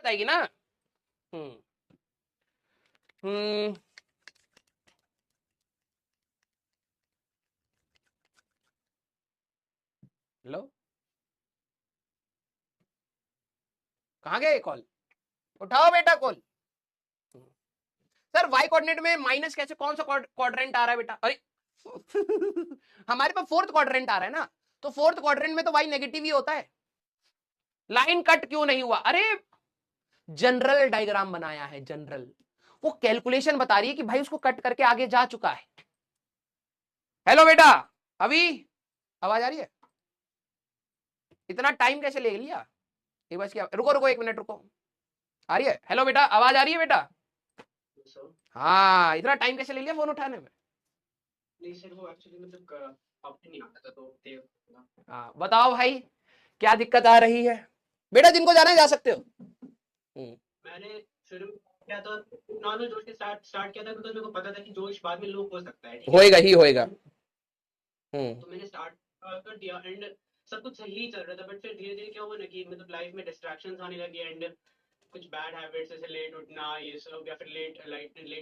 आएगी ना। हम्म हेलो, कहाँ गए कॉल? उठाओ बेटा कॉल। सर वाई कोऑर्डिनेट में माइनस कैसे, कौन सा क्वाड्रेंट आ रहा है बेटा? अरे हमारे पास फोर्थ क्वाड्रेंट आ रहा है ना, तो फोर्थ क्वाड्रेंट में तो वाई नेगेटिव ही होता है। लाइन कट क्यों नहीं हुआ? अरे जनरल डायग्राम बनाया है, जनरल, वो कैलकुलेशन बता रही है कि भाई उसको कट करके आगे जा चुका है। हेलो बेटा, अभी आवाज आ रही है? इतना टाइम कैसे ले लिया? एक बार रुको रुको, 1 मिनट रुको। आ रही है? हेलो बेटा, आवाज आ रही है बेटा? हाँ, इतना टाइम कैसे ले लिया फोन उठाने में? नहीं सर, वो एक्चुअली मतलब ऑप्शन नहीं आता था तो हाँ बताओ भाई, क्या दिक्कत आ रही है? बेटा जिनको जाना है जा सकते हो। मैंने शुरू किया तो नॉर्मल जोश के स्टार्ट किया था, बिकॉज मेरे को पता था कि जोश बाद में लो हो सकता है, ठीक है? होएगा ही होएगा। तो मैंने स्टार्ट कर दिया एंड सब कुछ सही चल रहा था, बट फिर धीरे धीरे क्या हुआ ना कि मतलब लाइफ में डिस्ट्रैक्शंस आने लगे एंड कुछ बैड हैबिट्स जैसे लेट उठना ये सब, या फिर लेट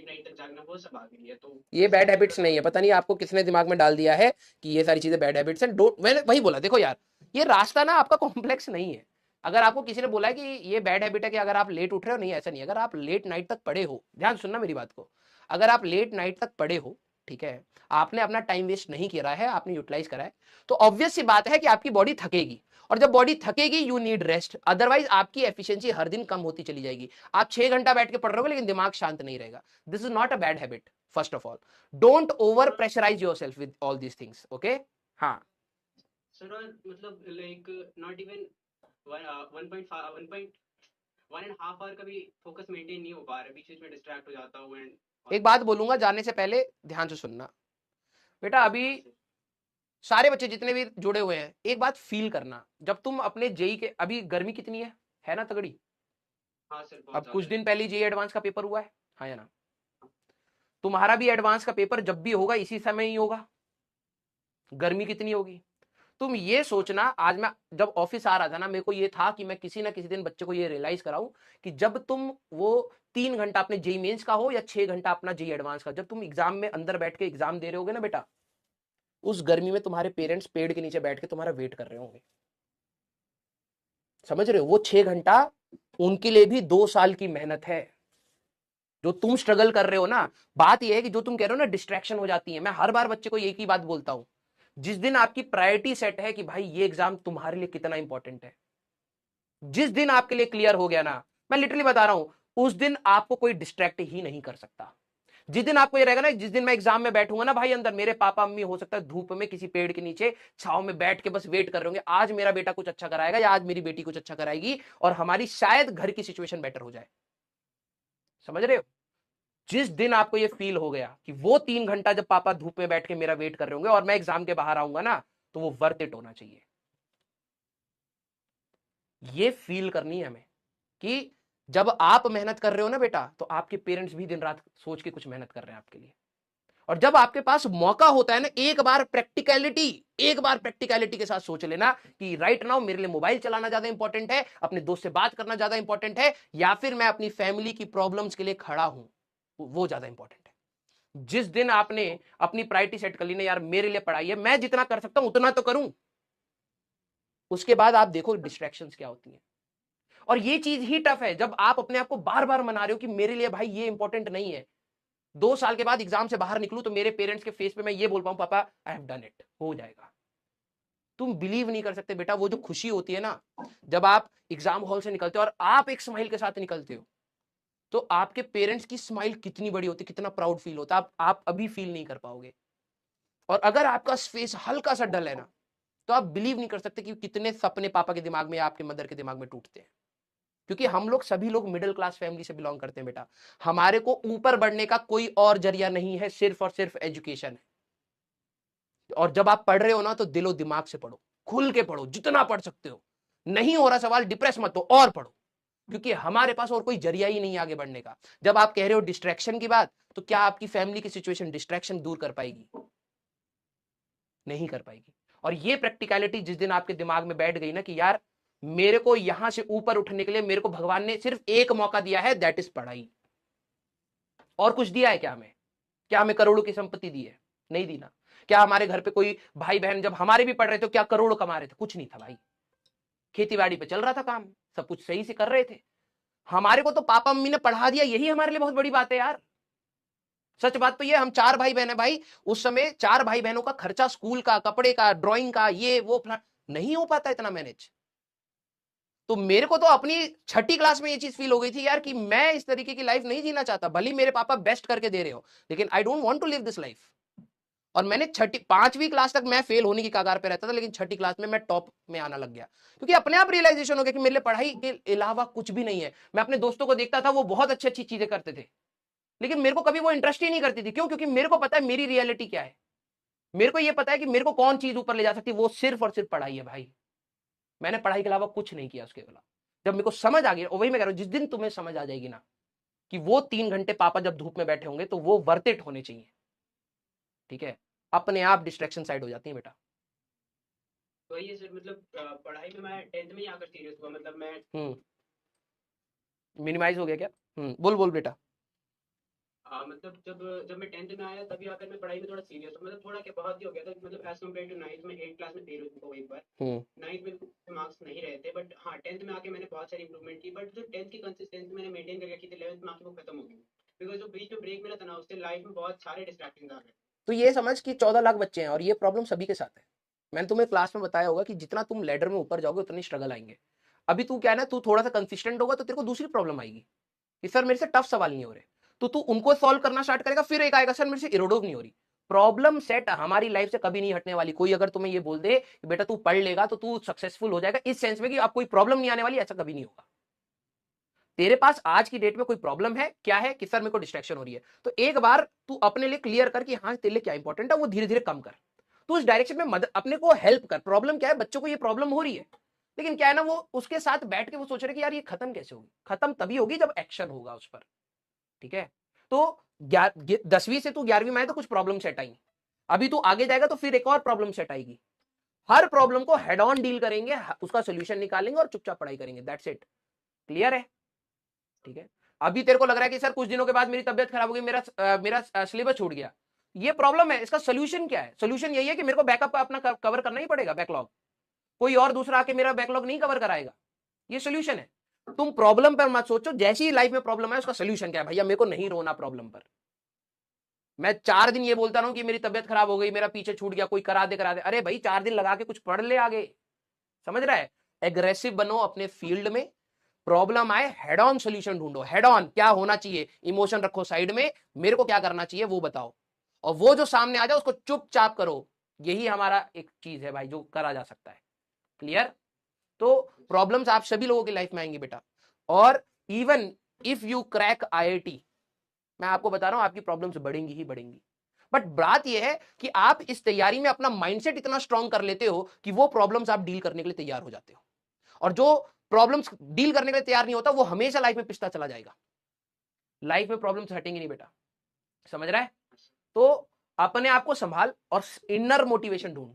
नाइट तक जागना, वो सब आ गई है। तो ये इसकी बैड वजह से हैबिट्स थोड़ा सा नहीं है, पता नहीं आपको किसने दिमाग में डाल दिया है कि ये सारी चीजें बैड हैबिट्स हैं। डोंट, मैंने वही बोला, देखो यार, ये रास्ता ना आपका कॉम्प्लेक्स नहीं है। अगर आपको किसी ने बोला है कि ये बैड हैबिट है कि अगर आप लेट उठ रहे हो, नहीं ऐसा नहीं। अगर आप लेट नाइट तक पड़े हो, ध्यान सुनना मेरी बात को, अगर आप लेट नाइट तक पड़े हो, ठीक है, आपने अपना टाइम वेस्ट नहीं किया है, आपने यूटिलाइज करा है, तो ऑब्वियस सी बात है कि आपकी बॉडी थकेगी, और जब बॉडी थकेगी यू नीड रेस्ट, अदरवाइज आपकी एफिशिएंसी हर दिन कम होती चली जाएगी। आप 6 घंटा बैठ के पढ़ रहे हो लेकिन दिमाग शांत नहीं रहेगा। This is not a bad habit. First of all, don't over pressurise yourself with all these things, okay? हाँ सर, मतलब लाइक नॉट इवन 1.5 आवर का भी फोकस मेंटेन नहीं हो पा रहा है, बीच बीच में डिस्ट्रैक्ट हो जाता हूँ एंड एक बात बोलूंगा जाने से पहले, ध्यान से सुनना बेटा। अभी सारे बच्चे जितने भी जुड़े हुए हैं, एक बात फील करना, जब तुम अपने जेई के, अभी गर्मी कितनी है ना तगड़ी? हाँ सर, बहुत अब कुछ ज्यादा है। दिन पहले जेई एडवांस का पेपर हुआ है, हाँ या ना? तुम्हारा भी एडवांस का पेपर जब भी होगा इसी समय ही होगा। गर्मी कितनी होगी? तुम ये सोचना, आज मैं जब ऑफिस आ रहा था ना, मेरे को ये था कि मैं किसी ना किसी दिन बच्चे को ये रियलाइज कराऊं कि जब तुम वो 3 घंटा अपने जेई मेंस का हो या 6 घंटा अपना जेई एडवांस का, जब तुम एग्जाम में अंदर बैठ के एग्जाम दे रहे होगे ना बेटा, उस गर्मी में तुम्हारे पेरेंट्स पेड़ के नीचे बैठ के तुम्हारा वेट कर रहे होंगे। समझ रहे हो? वो 6 घंटा उनके लिए भी 2 साल की मेहनत है। जो तुम स्ट्रगल कर रहे हो ना, बात यह है कि जो तुम कह रहे हो ना डिस्ट्रैक्शन हो जाती है, मैं हर बार बच्चे को एक ही बात बोलता हूं, जिस दिन आपकी प्रायोरिटी सेट है कि भाई ये एग्जाम तुम्हारे लिए कितना इंपॉर्टेंट है, जिस दिन आपके लिए क्लियर हो गया ना, मैं लिटरली बता रहा हूं, उस दिन आपको कोई डिस्ट्रैक्ट ही नहीं कर सकता। जिस दिन आपको ये रहेगा ना, जिस दिन मैं एग्जाम में बैठूंगा ना भाई, अंदर मेरे पापा मम्मी हो सकता है धूप में किसी पेड़ के नीचे छाव में बैठ के बस वेट कर रहे होंगे, आज मेरा बेटा कुछ अच्छा कराएगा या आज मेरी बेटी कुछ अच्छा कराएगी, और हमारी शायद घर की सिचुएशन बेटर हो जाए। समझ रहे हो? जिस दिन आपको ये फील हो गया कि वो 3 घंटा जब पापा धूप में बैठ के मेरा वेट कर रहे होंगे और मैं एग्जाम के बाहर आऊंगा ना, तो वो वर्थ इट होना चाहिए। ये फील करनी है हमें कि जब आप मेहनत कर रहे हो ना बेटा, तो आपके पेरेंट्स भी दिन रात सोच के कुछ मेहनत कर रहे हैं आपके लिए। और जब आपके पास मौका होता है ना, एक बार प्रैक्टिकलिटी के साथ सोच लेना कि राइट नाउ मेरे लिए मोबाइल चलाना ज्यादा इंपॉर्टेंट है, अपने दोस्त से बात करना ज्यादा इंपॉर्टेंट है, या फिर मैं अपनी फैमिली की प्रॉब्लम्स के लिए खड़ा हूं, वो ज्यादा इंपॉर्टेंट है। जिस दिन आपने अपनी प्रायोरिटी सेट कर ली ना, यार मेरे लिए पढ़ाई है, मैं जितना कर सकता हूं उतना तो करूं, उसके बाद आप देखो डिस्ट्रैक्शंस क्या होती हैं। और ये चीज ही टफ है जब आप अपने आप को बार बार मना रहे हो कि मेरे लिए भाई ये इंपॉर्टेंट नहीं है। 2 साल के बाद एग्जाम से बाहर निकलूं तो मेरे पेरेंट्स के फेस पे मैं ये बोल पाऊं, पापा आई हैव डन इट, हो जाएगा। तुम बिलीव नहीं कर सकते बेटा, वो जो खुशी होती है ना, जब आप एग्जाम हॉल से निकलते हो और आप एक स्माइल के साथ निकलते हो, तो आपके पेरेंट्स की स्माइल कितनी बड़ी होती, कितना प्राउड फील होता है, आप अभी फील नहीं कर पाओगे। और अगर आपका फेस हल्का सा डल है ना, तो आप बिलीव नहीं कर सकते कि कितने सपने पापा के दिमाग में या आपके मदर के दिमाग में टूटते हैं। क्योंकि हम लोग सभी लोग मिडिल क्लास फैमिली से बिलोंग करते हैं बेटा। हमारे को ऊपर बढ़ने का कोई और जरिया नहीं है, सिर्फ और सिर्फ एजुकेशन है। और जब आप पढ़ रहे हो ना, तो दिलो दिमाग से पढ़ो, खुल के पढ़ो, जितना पढ़ सकते हो। नहीं हो रहा सवाल, डिप्रेस मत हो और पढ़ो, क्योंकि हमारे पास और कोई जरिया ही नहीं है आगे बढ़ने का। जब आप कह रहे हो डिस्ट्रैक्शन की बात, तो क्या आपकी फैमिली की सिचुएशन डिस्ट्रैक्शन दूर कर पाएगी? नहीं कर पाएगी। और ये प्रैक्टिकलिटी जिस दिन आपके दिमाग में बैठ गई ना कि यार मेरे को यहां से ऊपर उठने के लिए मेरे को भगवान ने सिर्फ एक मौका दिया है, दैट इज पढ़ाई। और कुछ दिया है क्या हमें? क्या हमें करोड़ों की संपत्ति दी है? नहीं दी ना। क्या हमारे घर पे कोई भाई बहन जब हमारे भी पढ़ रहे थे क्या करोड़ कमा रहे थे? कुछ नहीं था भाई। खेती बाड़ी पे चल रहा था काम, सब कुछ सही से कर रहे थे। हमारे को तो पापा मम्मी ने पढ़ा दिया, यही हमारे लिए बहुत बड़ी बात है यार। सच बात तो ये, हम 4 भाई बहन है भाई। उस समय 4 भाई बहनों का खर्चा, स्कूल का, कपड़े का, ड्राइंग का, ये वो नहीं हो पाता इतना मैनेज। तो मेरे को तो अपनी 6ठी क्लास में ये चीज फील हो गई थी यार कि मैं इस तरीके की लाइफ नहीं जीना चाहता। भले मेरे पापा बेस्ट करके दे रहे हो, लेकिन I don't want to live this life. और मैंने 5वीं क्लास तक मैं फेल होने की कगार पे रहता था, लेकिन 6ठी क्लास में मैं टॉप में आना लग गया, क्योंकि अपने आप रियलाइजेशन हो गया कि मेरे लिए पढ़ाई के अलावा कुछ भी नहीं है। मैं अपने दोस्तों को देखता था, वो बहुत अच्छी अच्छी चीजें करते थे, लेकिन मेरे को कभी वो इंटरेस्ट ही नहीं करती थी। क्यों? क्योंकि मेरे को पता है मेरी रियलिटी क्या है। मेरे को ये पता है कि मेरे को कौन चीज ऊपर ले जा सकती है, वो सिर्फ और सिर्फ पढ़ाई है भाई। मैंने पढ़ाई के अलावा कुछ नहीं किया उसके अलावा। जब मेरे को समझ आ गया, और वही मैं कह रहा हूं, जिस दिन तुम्हें समझ आ जाएगी ना कि वो 3 घंटे पापा जब धूप में बैठे होंगे तो वो वर्थ इट होने चाहिए, ठीक है, अपने आप डिस्ट्रैक्शन साइड हो जाती है बेटा। वही है सर, मतलब पढ़ाई में मैं 10th में ही आकर सीरियस हुआ। मतलब मैं मिनिमाइज हो गया क्या? बोल बोल बेटा। मतलब जब जब मैं 10th में आया तभी आकर मैं पढ़ाई में थोड़ा सीरियस हुआ। मतलब थोड़ा क्या, बहुत ही हो गया था। मतलब एज कम्पेयर टू 9th में, 8th क्लास में फेल हो चुका हूँ एक बार। 9th में मार्क्स नहीं रहे थे, बट हाँ 10th में आके मैंने बहुत सारी इंप्रूवमेंट की। बट जो 10th की कंसिस्टेंसी मैंने मेंटेन करके रखी थी, 11th में आके वो खत्म हो गई, बिकॉज जो बीच में ब्रेक मिला था ना, उससे लाइफ में बहुत सारे डिस्ट्रैक्शंस आ गए। तो ये समझ कि 14 लाख बच्चे हैं और ये प्रॉब्लम सभी के साथ है। मैंने तुम्हें क्लास में बताया होगा कि जितना तुम लैडर में ऊपर जाओगे उतनी स्ट्रगल आएंगे। अभी तू क्या है ना, तू थोड़ा सा कंसिस्टेंट होगा तो तेरे को दूसरी प्रॉब्लम आएगी कि सर मेरे से टफ सवाल नहीं हो रहे, तो तू उनको सॉल्व करना स्टार्ट करेगा। फिर एक आएगा, सर मेरे से इरोडोव नहीं हो रही। प्रॉब्लम सेट हमारी लाइफ से कभी नहीं हटने वाली। कोई अगर तुम्हें ये बोल दे कि बेटा तू पढ़ लेगा तो तू सक्सेसफुल हो जाएगा, इस सेंस में कि अब कोई प्रॉब्लम नहीं आने वाली, ऐसा कभी नहीं होगा। तेरे पास आज की डेट में कोई प्रॉब्लम है क्या? है कि सर मेरे को डिस्ट्रैक्शन हो रही है। तो एक बार तू अपने लिए क्लियर कर कि हाँ तेरे लिए क्या इंपॉर्टेंट है, वो धीरे धीरे कम कर। तो उस डायरेक्शन में मदद, अपने को हेल्प कर। प्रॉब्लम क्या है, बच्चों को ये प्रॉब्लम हो रही है, लेकिन क्या है ना, वो उसके साथ बैठ के वो सोच रहे कि यार ये खत्म कैसे होगी। खत्म तभी होगी जब एक्शन होगा उस पर, ठीक है। तो 10वीं से तू 11वीं में आए तो कुछ प्रॉब्लम सेट आई, अभी तू आगे जाएगा तो फिर एक और प्रॉब्लम सेट आएगी। हर प्रॉब्लम को हेड ऑन डील करेंगे, उसका सोल्यूशन निकालेंगे और चुपचाप पढ़ाई करेंगे। That's it. क्लियर है? ठीक है। अभी तेरे को लग रहा है कि सर कुछ दिनों के बाद मेरी तबियत खराब हो गई, मेरा सिलेबस छूट गया, ये प्रॉब्लम है। इसका सोल्यूशन क्या है? सोल्यूशन यही है कि मेरे को बैकअप अपना कवर करना ही पड़ेगा बैकलॉग। कोई और दूसरा आके मेरा बैकलॉग नहीं कवर कराएगा। ये सोल्यूशन है। तुम प्रॉब्लम पर मत सोचो, जैसी ही लाइफ में प्रॉब्लम है उसका सोल्यूशन क्या है। भैया मेरे को नहीं रोना प्रॉब्लम पर। मैं 4 दिन ये बोलता रहा हूं कि मेरी तबियत खराब हो गई, मेरा पीछे छूट गया, कोई करा दे करा दे। अरे भाई 4 दिन लगा के कुछ पढ़ ले आगे। समझ रहा है? एग्रेसिव बनो अपने फील्ड में। प्रॉब्लम आए हेड ऑन सोल्यूशन ढूंढो। हेड ऑन क्या होना चाहिए, इमोशन रखो साइड में, मेरे को क्या करना चाहिए वो बताओ, और वो जो सामने आ जाए उसको चुपचाप करो। यही हमारा एक चीज है भाई जो करा जा सकता है। क्लियर? तो प्रॉब्लम्स आप सभी लोगों की लाइफ में आएंगी बेटा। और even if you crack IIT, मैं आपको बता रहा हूं आपकी प्रॉब्लम्स बढ़ेंगी ही बढ़ेंगी। बट बात यह है कि आप इस तैयारी में अपना माइंडसेट इतना स्ट्रांग कर लेते हो कि वो प्रॉब्लम्स आप डील करने के लिए तैयार हो जाते हो। और जो प्रॉब्लम्स डील करने के लिए तैयार नहीं होता वो हमेशा लाइफ में पिछता चला जाएगा। लाइफ में प्रॉब्लम्स हटेंगी नहीं बेटा। समझ रहा है? तो अपने आप को संभाल और इनर मोटिवेशन ढूंढ।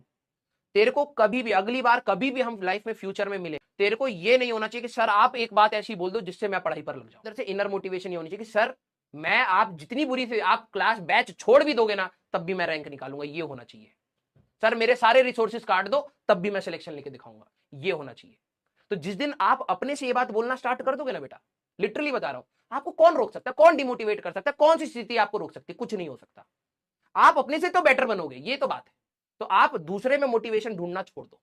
तेरे को कभी भी, अगली बार कभी भी हम लाइफ में फ्यूचर में मिले, तेरे को ये नहीं होना चाहिए कि सर आप एक बात ऐसी बोल दो जिससे मैं पढ़ाई पर लग जाऊं। इधर से इनर मोटिवेशन ये होनी चाहिए कि सर मैं, आप जितनी बुरी से आप क्लास बैच छोड़ भी दोगे ना तब भी मैं रैंक निकालूंगा, ये होना चाहिए। सर मेरे सारे रिसोर्सेज काट दो तब भी मैं सिलेक्शन लेके दिखाऊंगा, ये होना चाहिए। तो जिस दिन आप अपने से ये बात बोलना स्टार्ट कर दोगे ना बेटा, लिटरली बता रहा हूं, आपको कौन रोक सकता है, कौन डिमोटिवेट कर सकता है, कौन सी स्थिति आपको रोक सकती है? कुछ नहीं हो सकता। आप अपने से तो बेटर बनोगे, ये तो बात है। तो आप दूसरे में मोटिवेशन ढूंढना छोड़ दो।